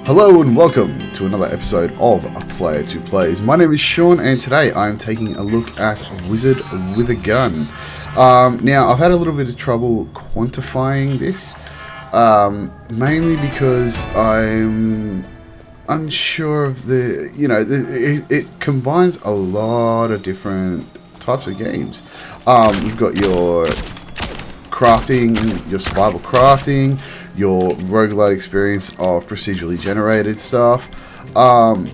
Hello and welcome to another episode of A Player 2 Plays. My name is Shaun and today I'm taking a look at Wizard with a Gun. Now I've had a little bit of trouble quantifying this, mainly because I'm unsure of it combines a lot of different types of games. You've got your crafting, your survival crafting, your roguelite experience of procedurally generated stuff.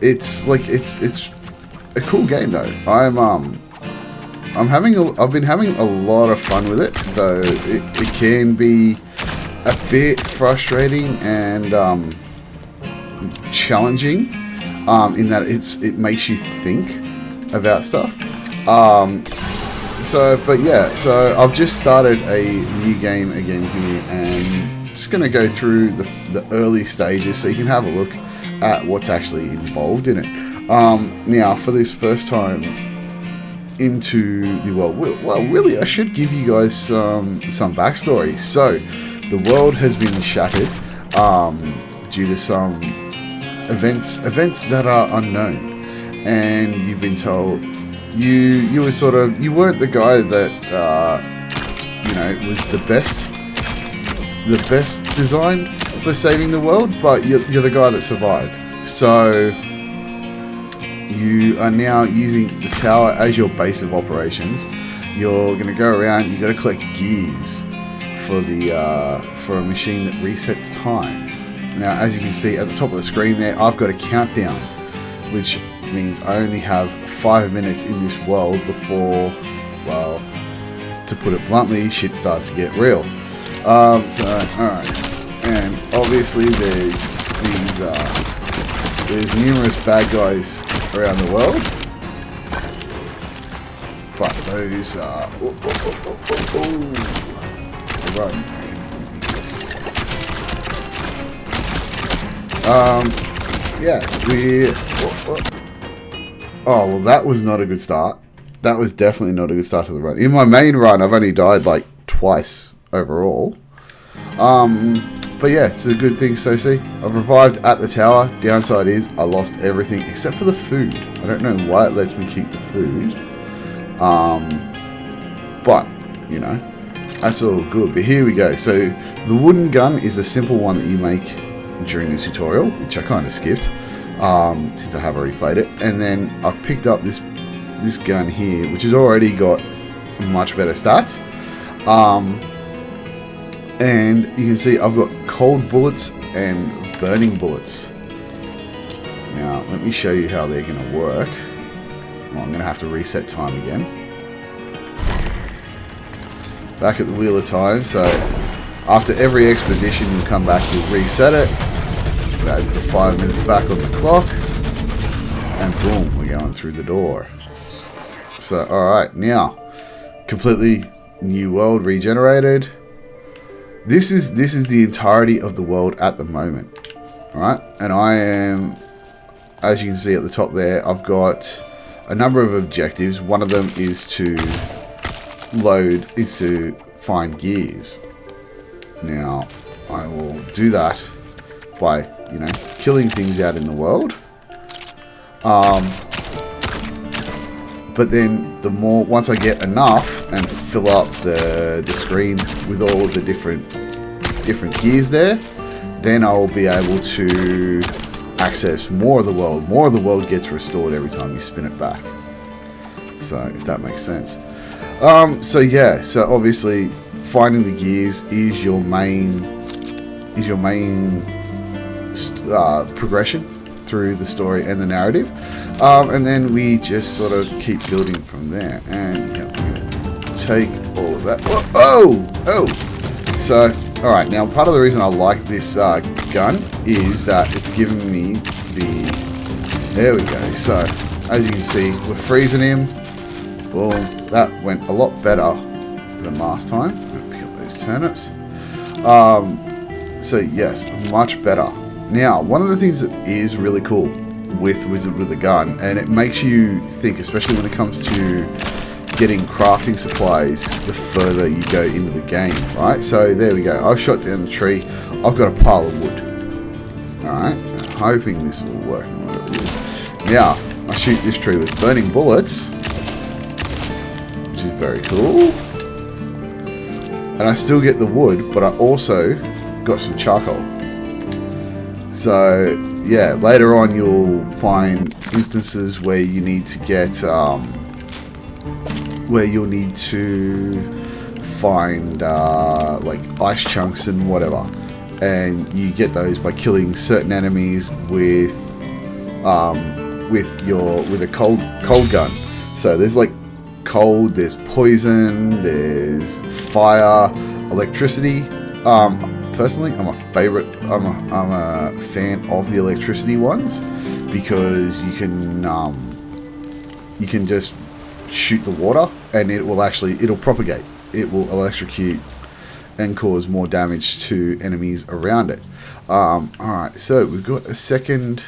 It's a cool game though. I've been having a lot of fun with it, though it can be a bit frustrating and challenging in that it makes you think about stuff. So I've just started a new game again here, and just going to go through the early stages so you can have a look at what's actually involved in it. Now, for this first time into the world, well, really, I should give you guys some backstory. So, the world has been shattered due to some events that are unknown, and you've been told you weren't the guy that was the best design for saving the world, but you're the guy that survived. So you are now using the tower as your base of operations. You're going to go around. You got to collect gears for a machine that resets time. Now, as you can see at the top of the screen there, I've got a countdown, which means I only have 5 minutes in this world before, well, to put it bluntly, shit starts to get real. Alright, and obviously there's numerous bad guys around the world, but those are oh, well, that was not a good start. That was definitely not a good start to the run. In my main run, I've only died like twice overall. But yeah, it's a good thing. So see, I've revived at the tower. Downside is I lost everything except for the food. I don't know why it lets me keep the food. But, that's all good. But here we go. So the wooden gun is the simple one that you make during the tutorial, which I kind of skipped since I have already played it. And then I've picked up this gun here, which has already got much better stats. And you can see I've got cold bullets and burning bullets. Now, let me show you how they're going to work. Well, I'm going to have to reset time again. Back at the Wheel of Time. So, after every expedition, you'll come back, you'll reset it. That's the 5 minutes back on the clock. And boom, we're going through the door. So, alright, now, completely new world regenerated. This is the entirety of the world at the moment, alright? And I am, as you can see at the top there, I've got a number of objectives. One of them is to find gears. Now, I will do that by, killing things out in the world. But then once I get enough and fill up the screen with all of the different gears there, then I'll be able to access more of the world. More of the world gets restored every time you spin it back. So if that makes sense. So obviously finding the gears is your main progression through the story and the narrative, and then we just sort of keep building from there. And we're gonna take all of that. Oh! So, all right. Now, part of the reason I like this gun is that it's giving me There we go. So, as you can see, we're freezing him. Boom. That went a lot better than last time. Pick up those turnips. So yes, much better. Now, one of the things that is really cool with Wizard with a Gun, and it makes you think, especially when it comes to getting crafting supplies the further you go into the game, right? So there we go. I've shot down the tree. I've got a pile of wood. Alright. hoping this will work. Whatever it is. Now, I shoot this tree with burning bullets, which is very cool. And I still get the wood, but I also got some charcoal. So, yeah, later on you'll find instances where you need to get, where you'll need to find, like, ice chunks and whatever. And you get those by killing certain enemies with a cold gun. So there's like cold, there's poison, there's fire, electricity. Personally, I'm a fan of the electricity ones because you can just shoot the water and it'll propagate. It will electrocute and cause more damage to enemies around it. Alright, so we've got a second.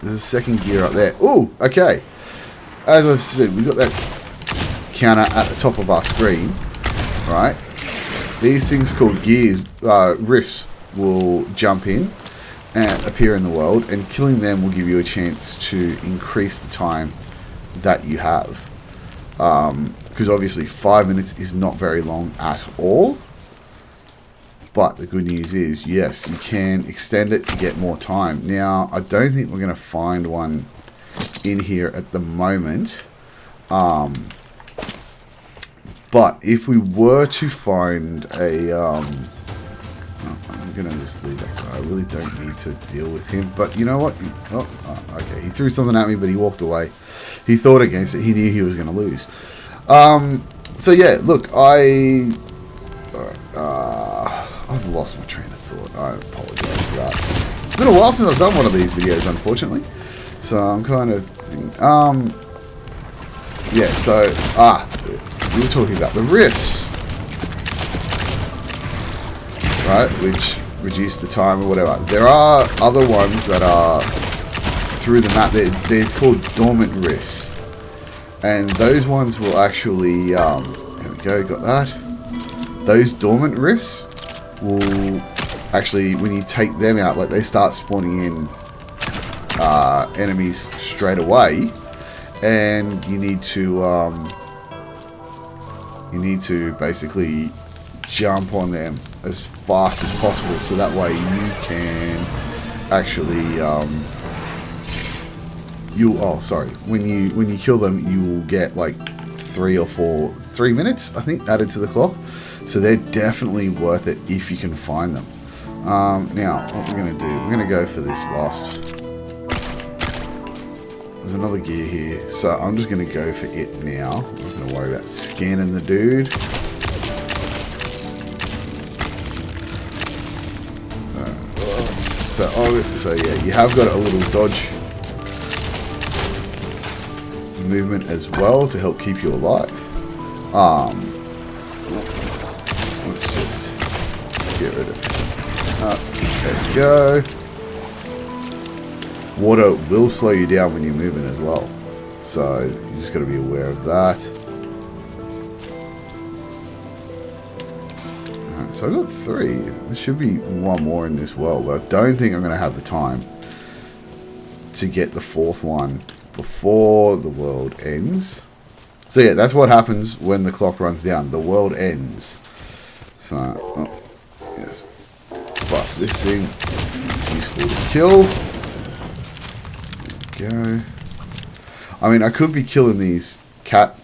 There's a second gear up there. Oh, okay. As I said, we've got that counter at the top of our screen. Right. These things called gears, rifts, will jump in and appear in the world, and killing them will give you a chance to increase the time that you have. Because obviously 5 minutes is not very long at all. But the good news is, yes, you can extend it to get more time. Now, I don't think we're going to find one in here at the moment. But if we were to find a... I'm going to just leave that guy. I really don't need to deal with him. But you know what? Okay, he threw something at me, but he walked away. He thought against it. He knew he was going to lose. So yeah, look, I've lost my train of thought. I apologize for that. It's been a while since I've done one of these videos, unfortunately. So I'm kind of... yeah, so... we were talking about the rifts. Right, which reduce the time or whatever. There are other ones that are through the map. They're called dormant rifts. And those ones will actually... there we go, got that. Those dormant rifts will actually, when you take them out, like they start spawning in enemies straight away, and you need to basically jump on them as fast as possible, so that way you can actually when you kill them, you will get like 3 minutes, I think, added to the clock. So they're definitely worth it if you can find them. Now, what we're going to do, we're going to go for this last... There's another gear here, so I'm just going to go for it now. I'm not going to worry about scanning the dude. So yeah, you have got a little dodge movement as well to help keep you alive. Let's just get rid of it. There we go. Water will slow you down when you're moving as well. So you just got to be aware of that. Alright, so I've got 3. There should be one more in this world, but I don't think I'm going to have the time to get the 4th one before the world ends. So yeah, that's what happens when the clock runs down. The world ends. So, yes. But this thing is useful to kill. There we go. I mean, I could be killing these cat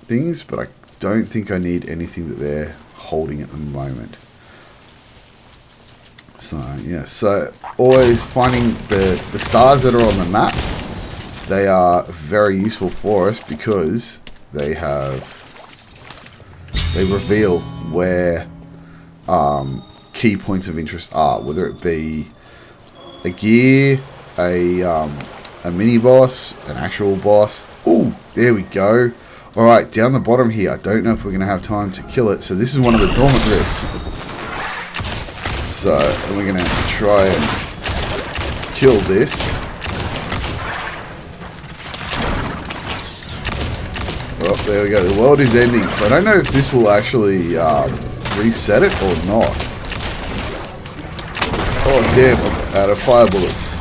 things, but I don't think I need anything that they're holding at the moment. So, yeah. So, always finding the stars that are on the map. They are very useful for us because they reveal where key points of interest are, whether it be a gear, a mini boss, an actual boss. Oh, there we go. Alright, down the bottom here, I don't know if we're going to have time to kill it. So this is one of the dormant rifts. So we're going to try and kill this. Oh, there we go. The world is ending. So I don't know if this will actually reset it or not. Oh damn, I'm out of fire bullets.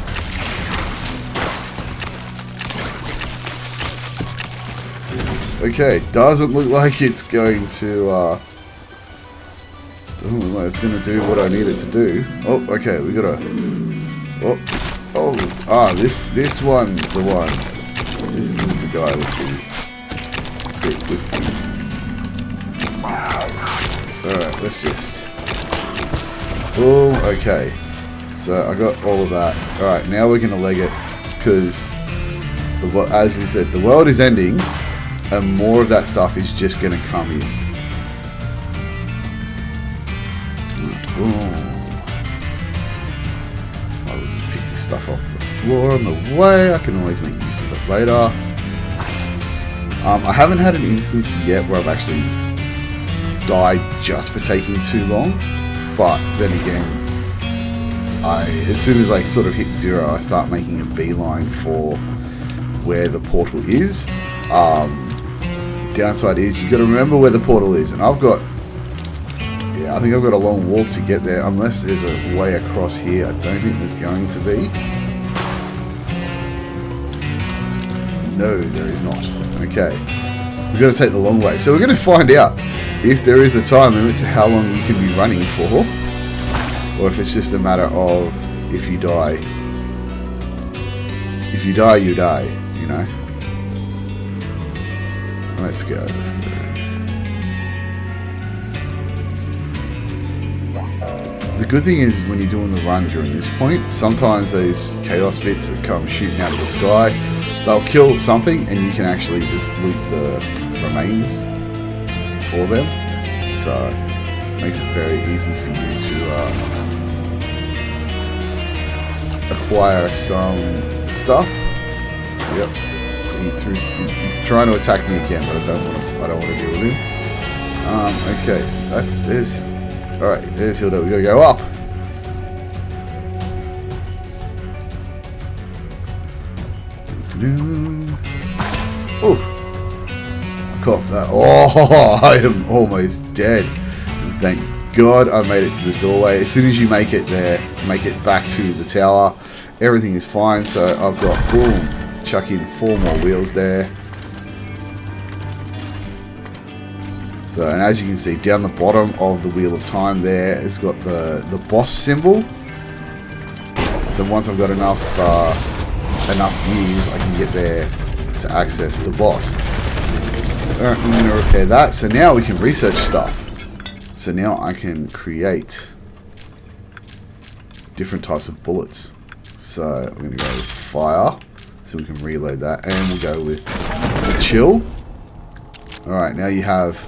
Okay, doesn't look like it's going to, doesn't look like it's going to do what I need it to do. Oh, okay, we gotta, this one's the one. This is the guy with the, alright, let's just, boom, okay. So I got all of that. Alright, now we're going to leg it, because, as we said, the world is ending, and more of that stuff is just going to come in. Boom. I'll just pick this stuff off the floor on the way. I can always make use of it later. I haven't had an instance yet where I've actually died just for taking too long, but then again, as soon as I sort of hit 0, I start making a beeline for where the portal is. Downside is you got to remember where the portal is, and I've got, yeah, I think I've got a long walk to get there, unless there's a way across here. I don't think there's going to be. No, there is not. Okay, we've got to take the long way, so we're going to find out if there is a time limit to how long you can be running for, or if it's just a matter of if you die. If you die, you die, you know. Let's go, let's go. The good thing is when you're doing the run during this point, sometimes those chaos bits that come shooting out of the sky, they'll kill something and you can actually just loot the remains for them. So it makes it very easy for you to acquire some stuff. Yep. He's trying to attack me again, but I don't want to deal with him. Okay, so there's, all right, there's Hilda. We gotta go up. Oh, I caught that. Oh, I am almost dead. And thank God I made it to the doorway. As soon as you make it there, make it back to the tower, everything is fine. So I've got, boom, chuck in 4 more wheels there. So, and as you can see, down the bottom of the Wheel of Time there, it's got the boss symbol. So once I've got enough years, I can get there to access the boss. Alright, I'm going to repair that. So now we can research stuff. So now I can create different types of bullets. So I'm going to go with fire, so we can reload that, and we'll go with the chill. Alright, now you have,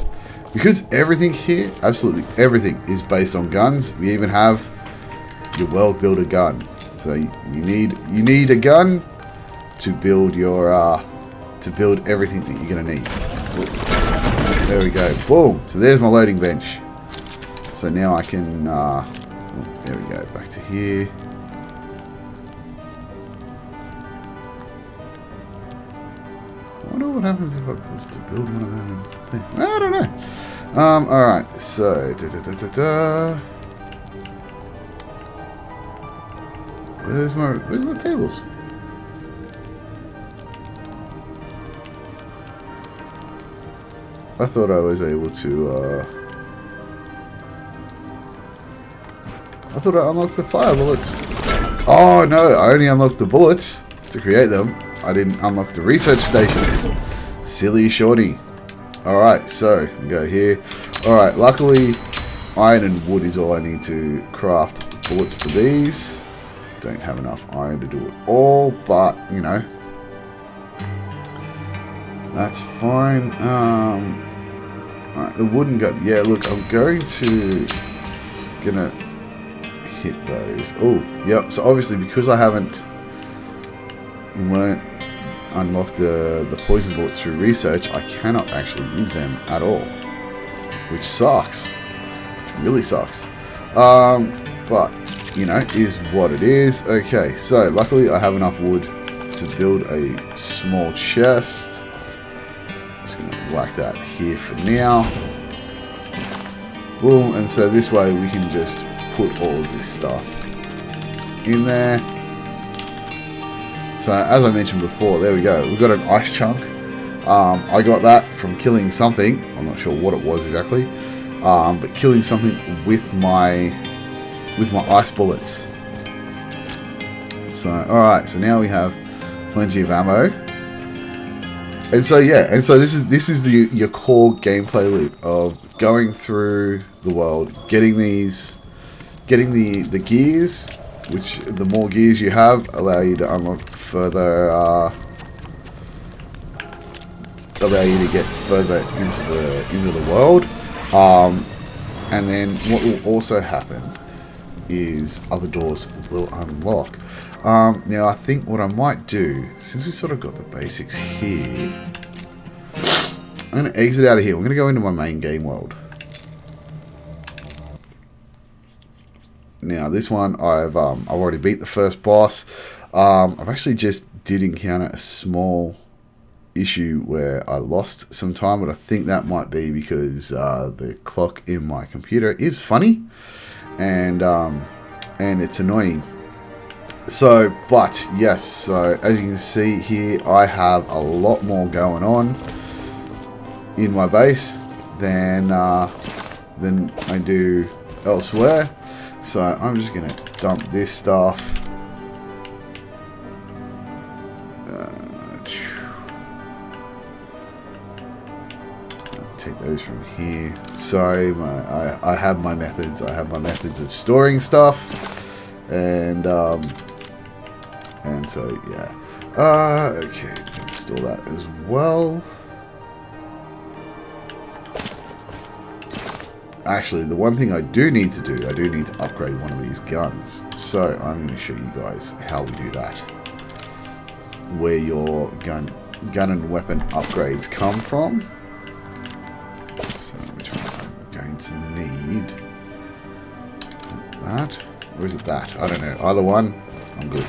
because everything here, absolutely everything, is based on guns. We even have your world builder gun. So you need a gun to build your everything that you're gonna need. There we go. Boom. So there's my loading bench. So now I can. There we go. Back to here. I wonder what happens if I was to build one of them. I don't know. All right. So where's my tables? I thought I was able to, I thought I unlocked the fire bullets. Oh no, I only unlocked the bullets to create them. I didn't unlock the research stations. Silly shorty. Alright, so, we go here. Alright, luckily, iron and wood is all I need to craft bullets for these. Don't have enough iron to do it all, but, you know, that's fine. Alright, the wooden gun. Yeah, look, I'm gonna hit those. Oh, yep. So obviously, because I haven't unlocked the poison bullets through research, I cannot actually use them at all, which sucks. Which really sucks. But you know, is what it is. Okay, so luckily I have enough wood to build a small chest. Whack that here for now. Boom, and so this way we can just put all of this stuff in there. So as I mentioned before, there we go. We've got an ice chunk I got that from killing something. I'm not sure what it was exactly, but killing something with my ice bullets. So alright, so now we have plenty of ammo. And so yeah, and so this is your core gameplay loop of going through the world, getting the gears, which the more gears you have allow you to unlock further, allow you to get further into the world. And then what will also happen is other doors will unlock. Now I think what I might do, since we sort of got the basics here, I'm going to exit out of here. We're going to go into my main game world. Now this one I've already beat the first boss. I've actually just did encounter a small issue where I lost some time, but I think that might be because the clock in my computer is funny, and it's annoying. So, but yes, so as you can see here, I have a lot more going on in my base than I do elsewhere. So I'm just gonna dump this stuff. Take those from here. Sorry, I have my methods. I have my methods of storing stuff, and so yeah. Okay, install that as well. Actually, the one thing I do need to do, I do need to upgrade one of these guns. So I'm going to show you guys how we do that. Where your gun and weapon upgrades come from. So which ones I'm going to need? Is it that? Or is it that? I don't know. Either one, I'm good.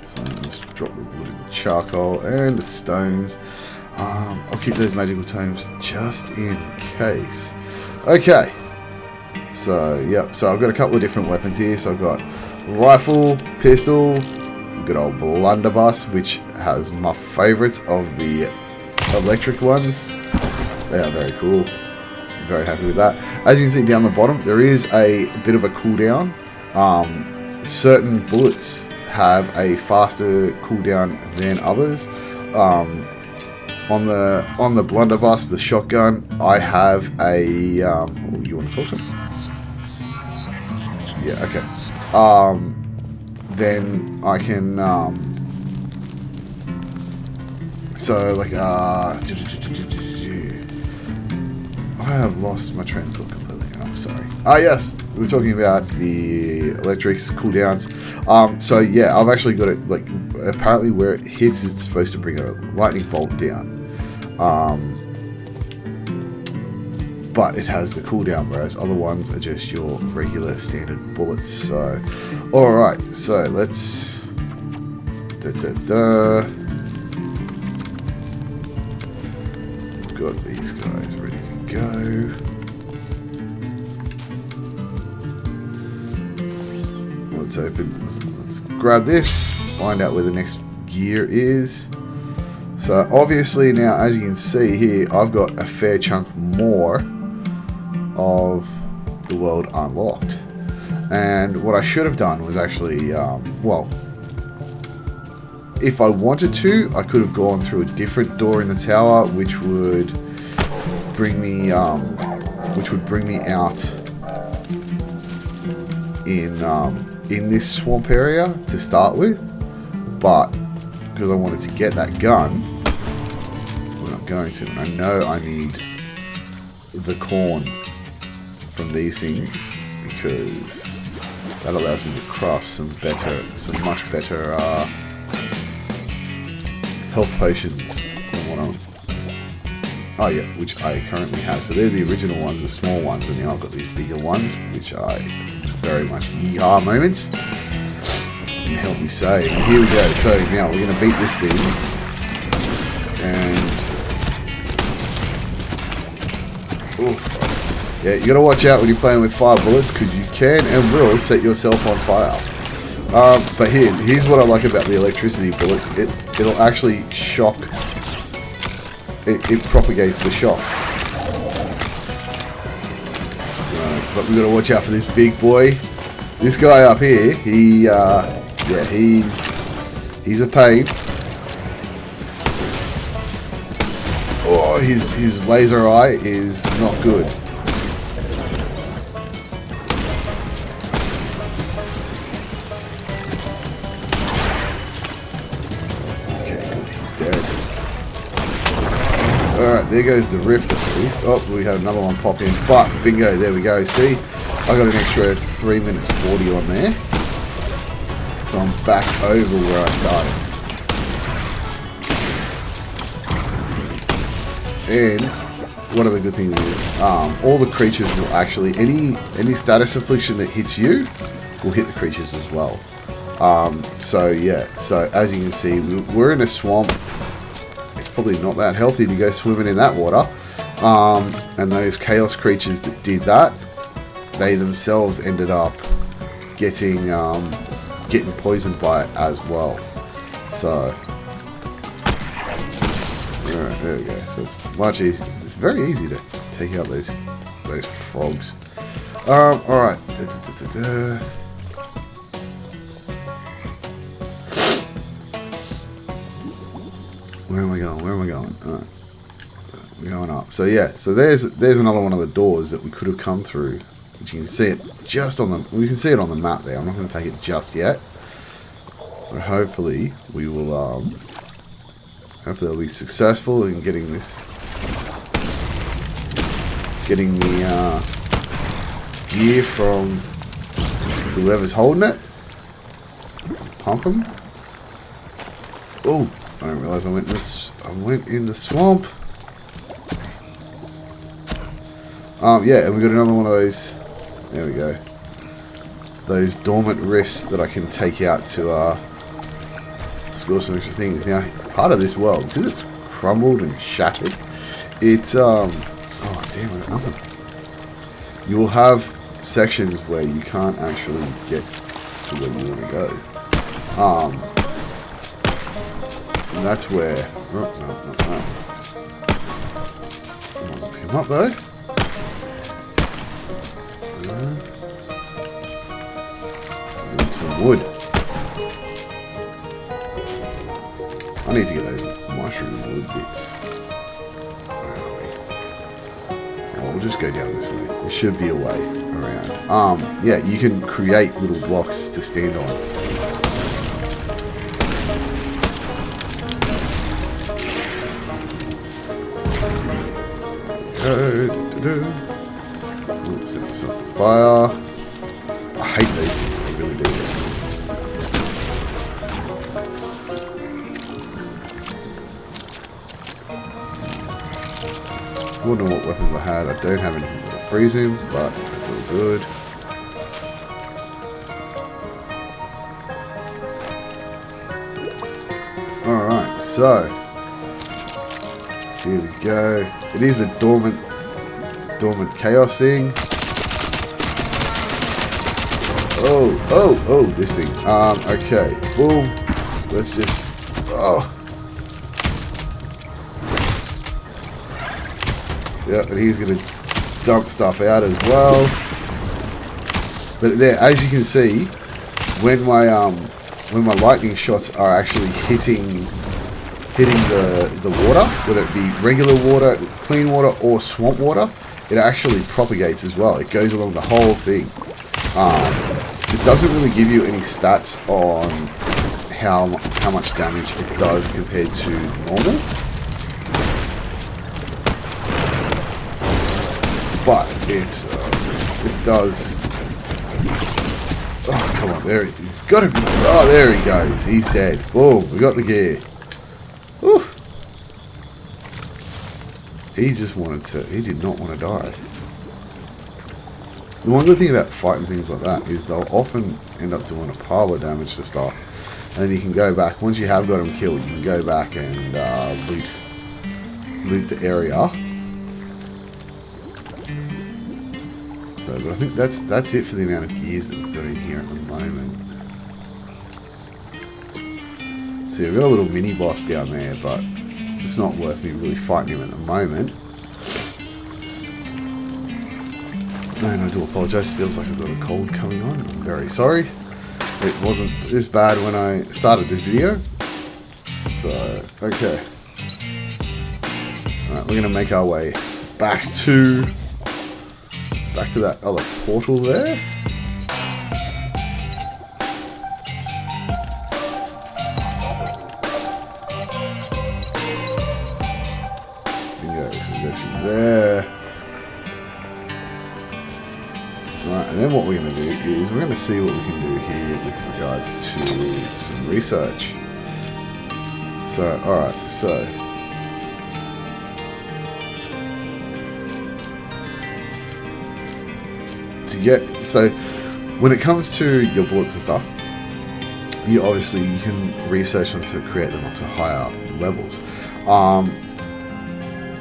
So let's drop the wood and the charcoal and the stones. I'll keep those magical tomes just in case. Okay. So, yep. So I've got a couple of different weapons here. So I've got rifle, pistol, good old blunderbuss, which has my favorites of the electric ones. They are very cool. I'm very happy with that. As you can see down the bottom, there is a bit of a cooldown. Certain bullets have a faster cooldown than others. On the blunderbuss, the shotgun, I have a oh, you want to talk to him? Yeah, okay. Then I can so like I have lost my train of thought completely. I'm sorry. Yes, we were talking about the electrics cooldowns. So yeah, I've actually got it, like, apparently where it hits, it's supposed to bring a lightning bolt down. But it has the cooldown, whereas other ones are just your regular standard bullets. So, alright, so let's got these guys ready to go. Let's open, let's grab this, find out where the next gear is. So obviously now, as you can see here, I've got a fair chunk more of the world unlocked. And what I should have done was actually, well, if I wanted to, I could have gone through a different door in the tower, which would bring me out in this swamp area to start with. But because I wanted to get that gun, we're not going to. And I know I need the corn from these things because that allows me to craft some much better health potions than what I'm. Oh yeah, which I currently have. So they're the original ones, the small ones, and now I've got these bigger ones, which are very much yeehaw moments. And help me say. And here we go. So now we're going to beat this thing, and yeah, you got to watch out when you're playing with fire bullets because you can and will set yourself on fire. But here's what I like about the electricity bullets. It'll actually shock it propagates the shocks. So, but we got to watch out for this big boy. This guy up here, yeah, he's a pain. Oh, his laser eye is not good. Alright, there goes the rift at least. Oh, we had another one pop in. But, bingo, there we go. See, I got an extra 3 minutes 40 on there. So I'm back over where I started. And, one of the good things is, all the creatures will actually, any status affliction that hits you, will hit the creatures as well. So, yeah. So, as you can see, we're in a swamp. Probably not that healthy to go swimming in that water, and those chaos creatures that did that, they themselves ended up getting poisoned by it as well. So alright, there we go. So it's much easier. It's very easy to take out those frogs. Alright. Where am I going? Where am I going? Alright. We're going up. So yeah, so there's another one of the doors that we could have come through. Which you can see it just on the, we can see it on the map there. I'm not going to take it just yet. But hopefully we will hopefully I'll be successful in getting the gear from whoever's holding it. Pump them. Oh, I didn't realise I went in the swamp. Yeah, and we got another one of those. There we go. Those dormant rifts that I can take out to score some extra things. Now, part of this world, because it's crumbled and shattered, it's oh damn it, nothing. You will have sections where you can't actually get to where you want to go. And that's where... Oh, no. I'll pick him up, though. Need some wood. I need to get those mushroom wood bits. Where are we? Oh, we'll just go down this way. There should be a way around. Yeah, you can create little blocks to stand on. Set myself on fire. I hate these things, I really do. I wonder what weapons I had. I don't have anything that will freeze him, but it's all good. Alright, so here we go. It is a dormant chaos thing. Oh, this thing. Okay. Boom. Let's just... Oh. Yep, and he's going to dump stuff out as well. But there, as you can see, when my lightning shots are actually hitting the water, whether it be regular water, clean water, or swamp water, it actually propagates as well. It goes along the whole thing. It doesn't really give you any stats on how much damage it does compared to normal. But it does. Oh, come on, there he's got to be. Oh, there he goes. He's dead. Boom, we got the gear. Whew. He just wanted to. He did not want to die. The one good thing about fighting things like that is they'll often end up doing a pile of damage to stuff, and then you can go back. Once you have got them killed, you can go back and loot the area. So, but I think that's it for the amount of gears that we've got in here at the moment. See, we've got a little mini boss down there, but it's not worth me really fighting him at the moment. And I do apologise, feels like I've got a cold coming on. I'm very sorry. It wasn't this bad when I started this video. So, okay. Alright, we're going to make our way back to that other portal there. So we go through there. Right, and then what we're going to do is we're going to see what we can do here with regards to some research. So, alright, so when it comes to your bullets and stuff, you can research them to create them onto higher levels.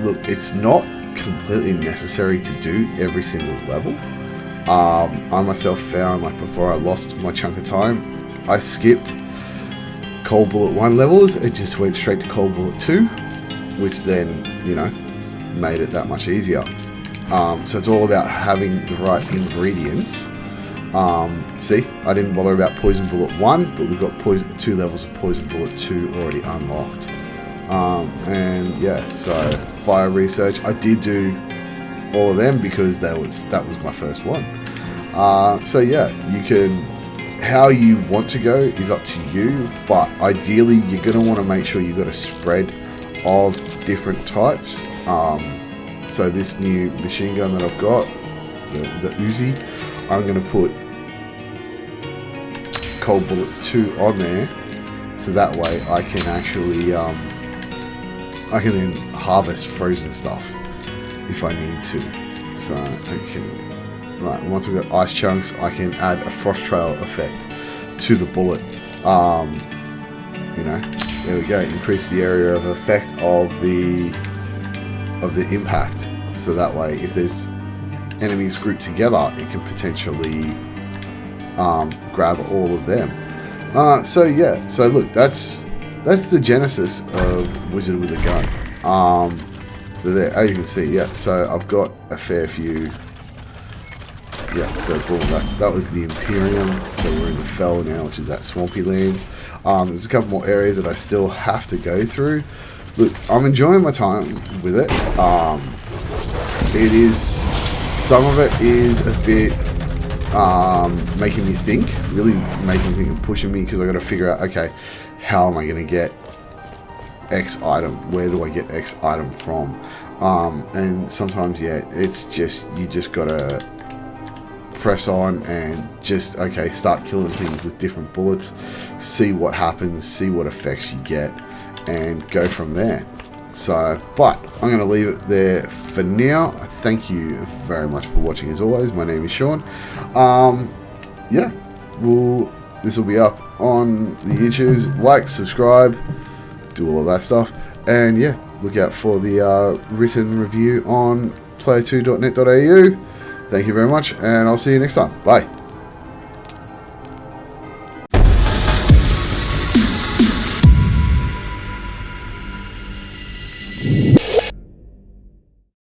Look, it's not completely necessary to do every single level. I myself found, like, before I lost my chunk of time, I skipped cold bullet 1 levels and just went straight to cold bullet 2, which then, you know, made it that much easier. So it's all about having the right ingredients. See, I didn't bother about poison bullet 1, but we've got 2 levels of poison bullet 2 already unlocked. And yeah, so fire research, I did do all of them because that was my first one. So yeah, you can, how you want to go is up to you, but ideally you're going to want to make sure you've got a spread of different types. So this new machine gun that I've got, the Uzi, I'm going to put cold bullets 2 on there, so that way I can actually I can then harvest frozen stuff if I need to. So I can, right, once I've got ice chunks, I can add a frost trail effect to the bullet. You know, there we go, increase the area of effect of the impact, so that way if there's enemies grouped together, it can potentially grab all of them. So yeah, so look, that's the genesis of Wizard with a Gun. So there, as you can see, yeah, so I've got a fair few. Yeah, so that was the Imperium. So we're in the Fell now, which is that Swampy Lands. There's a couple more areas that I still have to go through. Look, I'm enjoying my time with it. It is, some of it is a bit making me think, really making me think and pushing me, because I got to figure out, okay, how am I going to get X item? Where do I get X item from? And sometimes, yeah, it's just, you just got to press on and just, okay, start killing things with different bullets, see what happens, see what effects you get, and go from there. So, but I'm going to leave it there for now. Thank you very much for watching. As always, my name is Shaun. Yeah, this will be up on the YouTube. Like, subscribe, do all of that stuff, and yeah, look out for the written review on player2.net.au. Thank you very much, and I'll see you next time. Bye.